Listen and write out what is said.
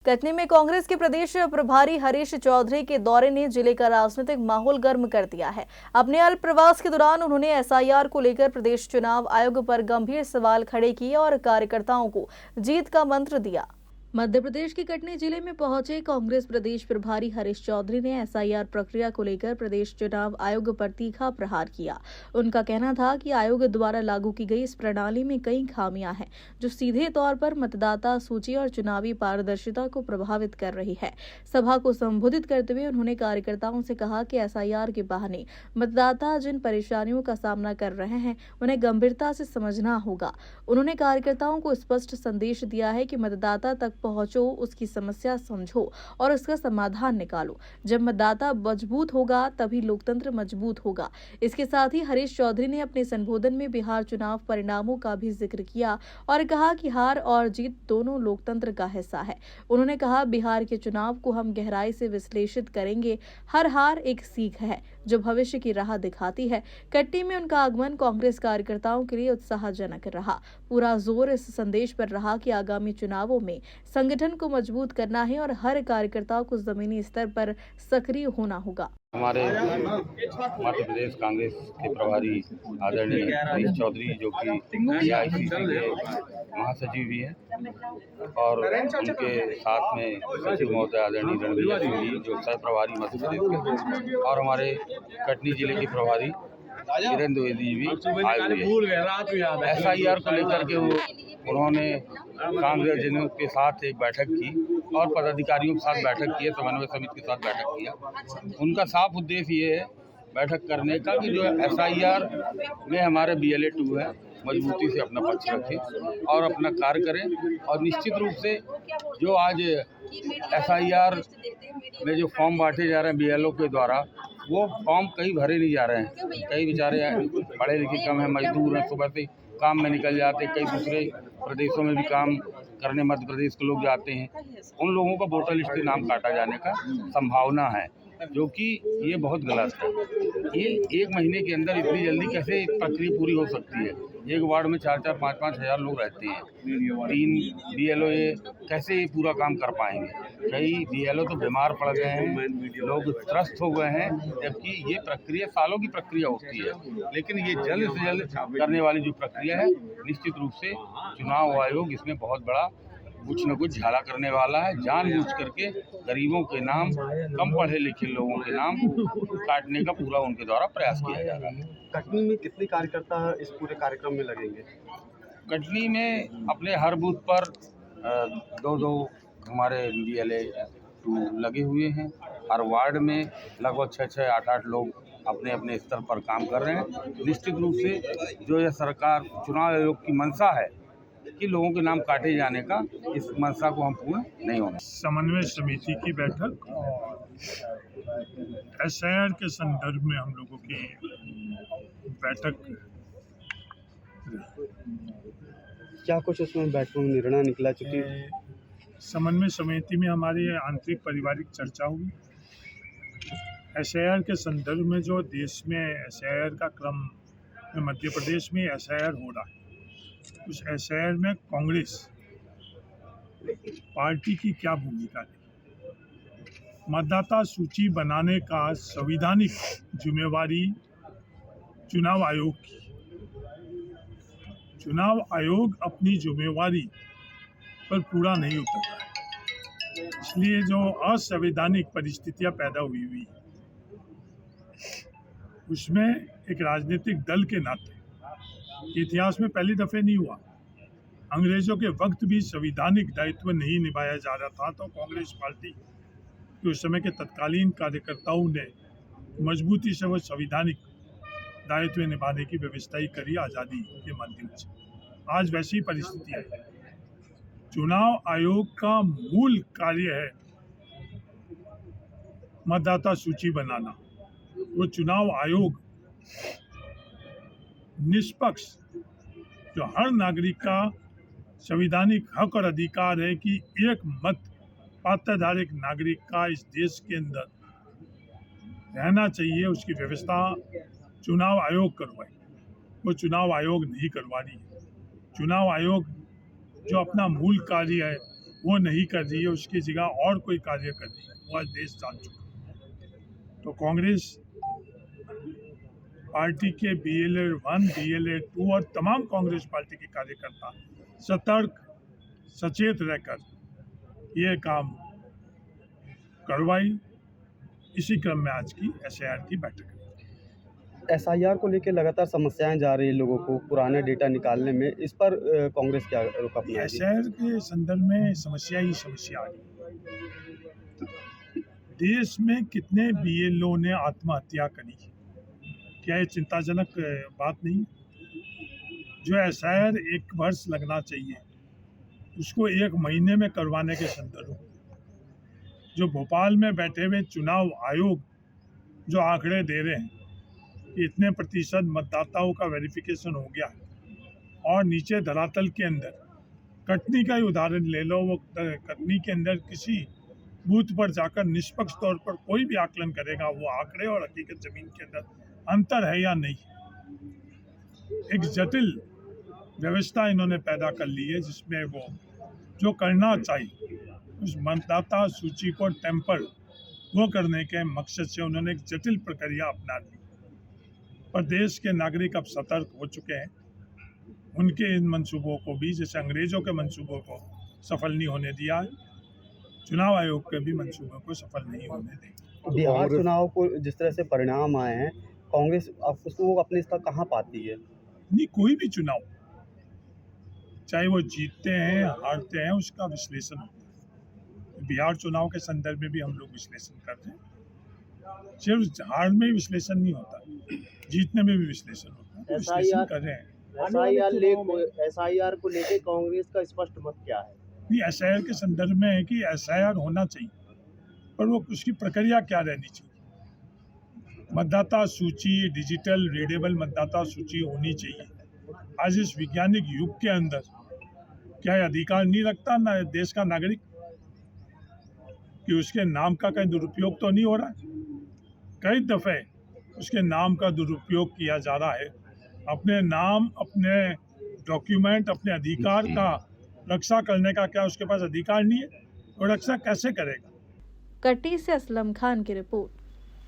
कटनी में कांग्रेस के प्रदेश प्रभारी हरीश चौधरी के दौरे ने जिले का राजनीतिक माहौल गर्म कर दिया है। अपने अल्प प्रवास के दौरान उन्होंने एसआईआर को लेकर प्रदेश चुनाव आयोग पर गंभीर सवाल खड़े किए और कार्यकर्ताओं को जीत का मंत्र दिया। मध्य प्रदेश के कटनी जिले में पहुंचे कांग्रेस प्रदेश प्रभारी हरीश चौधरी ने एसआईआर प्रक्रिया को लेकर प्रदेश चुनाव आयोग पर तीखा प्रहार किया। उनका कहना था कि आयोग द्वारा लागू की गई इस प्रणाली में कई खामियां हैं जो सीधे तौर पर मतदाता सूची और चुनावी पारदर्शिता को प्रभावित कर रही है। सभा को संबोधित करते हुए उन्होंने कार्यकर्ताओं से कहा कि एसआईआर के बहाने मतदाता जिन परेशानियों का सामना कर रहे हैं उन्हें गंभीरता से समझना होगा। उन्होंने कार्यकर्ताओं को स्पष्ट संदेश दिया है कि मतदाता तक पहुंचो, उसकी समस्या समझो और उसका समाधान निकालो। जब मतदाता मजबूत होगा तभी लोकतंत्र मजबूत होगा। इसके साथ ही हरीश चौधरी ने अपने संबोधन में बिहार चुनाव परिणामों का भी जिक्र किया और कहा कि हार और जीत दोनों लोकतंत्र का हिस्सा है। उन्होंने कहा, बिहार के चुनाव को हम गहराई से विश्लेषित करेंगे। हर हार एक सीख है जो भविष्य की राह दिखाती है। कटनी में उनका आगमन कांग्रेस कार्यकर्ताओं के लिए उत्साहजनक रहा। पूरा जोर इस संदेश पर रहा कि आगामी चुनावों में संगठन को मजबूत करना है और हर कार्यकर्ता को जमीनी स्तर पर सक्रिय होना होगा। हमारे मध्य प्रदेश कांग्रेस के प्रभारी आदरणीय हरीश चौधरी जो कि AICC के महासचिव भी हैं और उनके साथ में सचिव महोदय आदरणीय रणवीर सिंह जी जो सह प्रभारी मध्य प्रदेश के और हमारे कटनी जिले के प्रभारी किरण द्विवेदी जी भी आए हुए हैं। SIR को लेकर के उन्होंने कांग्रेस जनों के साथ एक बैठक की और पदाधिकारियों के साथ बैठक की है, समन्वय समिति के साथ बैठक किया। उनका साफ उद्देश्य ये है बैठक करने का कि जो SIR में हमारे BLA 2 है मजबूती से अपना पक्ष रखें और अपना कार्य करें। और निश्चित रूप से जो आज SIR में जो फॉर्म बांटे जा रहे हैं BLO के द्वारा, वो फॉर्म कई भरे नहीं जा रहे हैं। कई बेचारे पढ़े लिखे कम हैं, मजदूर हैं, सुबह से काम में निकल जाते हैं। कई दूसरे प्रदेशों में भी काम करने मध्य प्रदेश के लोग जाते हैं। उन लोगों का वोटर लिस्ट से नाम काटा जाने का संभावना है, जो कि ये बहुत गलत है। ये 1 महीने के अंदर इतनी जल्दी कैसे प्रक्रिया पूरी हो सकती है? एक वार्ड में 4-4, 5-5 हज़ार लोग रहते हैं। 3 BLO कैसे ये पूरा काम कर पाएंगे? कई BLO तो बीमार पड़ गए हैं, लोग त्रस्त हो गए हैं, जबकि ये प्रक्रिया सालों की प्रक्रिया होती है। लेकिन ये जल्द से जल्द करने वाली जो प्रक्रिया है, निश्चित रूप से चुनाव आयोग इसमें बहुत बड़ा कुछ न कुछ झाला करने वाला है। जानबूझ करके गरीबों के नाम, कम पढ़े लिखे लोगों के नाम काटने का पूरा उनके द्वारा प्रयास किया जा रहा है। कटनी में कितने कार्यकर्ता इस पूरे कार्यक्रम में लगेंगे? कटनी में अपने हर बूथ पर 2-2 हमारे BLA 2 लगे हुए हैं। हर वार्ड में लगभग 6-6, 8-8 लोग अपने अपने स्तर पर काम कर रहे हैं। निश्चित रूप से जो यह सरकार चुनाव आयोग की मंशा है कि लोगों के नाम काटे जाने का, इस मंशा को हम पूर्ण नहीं होने। समन्वय समिति की बैठक और SIR के संदर्भ में हम लोगों की बैठक। क्या कुछ उसमें बैठक में निर्णय निकला? चूंकि समन्वय समिति में हमारी आंतरिक पारिवारिक चर्चा हुई। SIR के संदर्भ में जो देश में SIR का क्रम मध्य प्रदेश में SIR हो रहा है, उस SIR में कांग्रेस पार्टी की क्या भूमिका है? मतदाता सूची बनाने का संवैधानिक जिम्मेवारी चुनाव आयोग की। चुनाव आयोग अपनी जिम्मेवारी पर पूरा नहीं उतर रहा है, इसलिए जो असंवैधानिक परिस्थितियां पैदा हुई उसमें एक राजनीतिक दल के नाते इतिहास में पहली दफे नहीं हुआ। अंग्रेजों के वक्त भी संवैधानिक दायित्व नहीं निभाया जा रहा था, तो कांग्रेस पार्टी के उस समय के तत्कालीन कार्यकर्ताओं ने मजबूती से वो संवैधानिक दायित्व निभाने की व्यवस्था ही करी आज़ादी के माध्यम से। आज वैसी ही परिस्थिति है। चुनाव आयोग का मूल कार्य है मतदाता सूची बनाना। वो चुनाव आयोग निष्पक्ष, जो हर नागरिक का संवैधानिक हक और अधिकार है कि एक मत पात्रधारक नागरिक का इस देश के अंदर रहना चाहिए, उसकी व्यवस्था चुनाव आयोग करवाए। वो चुनाव आयोग नहीं करवा रही है। चुनाव आयोग जो अपना मूल कार्य है वो नहीं कर रही है, उसकी जगह और कोई कार्य कर रही है, वो आज देश जान चुका है। तो कांग्रेस पार्टी के BLA 1, BLA 2 और तमाम कांग्रेस पार्टी के कार्यकर्ता सतर्क सचेत रहकर ये काम करवाई। इसी क्रम में आज की SIR की बैठक है। SIR को लेकर लगातार समस्याएं जा रही है लोगों को पुराना डेटा निकालने में, इस पर कांग्रेस क्या रुख अपनाएगी? SIR के संदर्भ में समस्या ही समस्या आ रही। देश में कितने BLO ने आत्महत्या करी, क्या ये चिंताजनक बात नहीं? जो SIR 1 वर्ष लगना चाहिए उसको 1 महीने में करवाने के संदर्भ में जो भोपाल में बैठे हुए चुनाव आयोग जो आंकड़े दे रहे हैं कि इतने प्रतिशत मतदाताओं का वेरिफिकेशन हो गया है, और नीचे धरातल के अंदर कटनी का ही उदाहरण ले लो, वो कटनी के अंदर किसी बूथ पर जाकर निष्पक्ष तौर पर कोई भी आकलन करेगा, वो आंकड़े और हकीकत जमीन के अंदर अंतर है या नहीं। एक जटिल व्यवस्था इन्होंने पैदा कर ली है जिसमें वो जो करना चाहिए उस मतदाता सूची को टेम्पर वो करने के मकसद से उन्होंने एक जटिल प्रक्रिया अपना ली। पर देश के नागरिक अब सतर्क हो चुके हैं, उनके इन मंसूबों को भी, जैसे अंग्रेजों के मंसूबों को सफल नहीं होने दिया, चुनाव आयोग के भी मंसूबों को सफल नहीं होने देंगे। बिहार चुनाव को जिस तरह से परिणाम आए हैं, कांग्रेस उसको अपने स्तर कहाँ पाती है? नहीं, कोई भी चुनाव चाहे वो जीतते हैं हारते हैं उसका विश्लेषण होता है। बिहार चुनाव के संदर्भ में भी हम लोग विश्लेषण करते हैं। सिर्फ हार में ही विश्लेषण नहीं होता, जीतने में भी विश्लेषण होता है। विश्लेषण कर रहे हैं। SIR को लेकर कांग्रेस का स्पष्ट मत क्या है? नहीं, SIR के संदर्भ में है कि SIR होना चाहिए, पर वो उसकी प्रक्रिया क्या रहनी चाहिए। मतदाता सूची डिजिटल रीडेबल मतदाता सूची होनी चाहिए। आज इस वैज्ञानिक युग के अंदर क्या ये अधिकार नहीं रखता ना देश का नागरिक कि उसके नाम का कहीं दुरुपयोग तो नहीं हो रहा है? कई दफ़े उसके नाम का दुरुपयोग किया जा रहा है। अपने नाम, अपने डॉक्यूमेंट, अपने अधिकार का रक्षा करने का क्या उसके पास अधिकार नहीं है? वो रक्षा कैसे करेगा? कटनी से असलम खान की रिपोर्ट।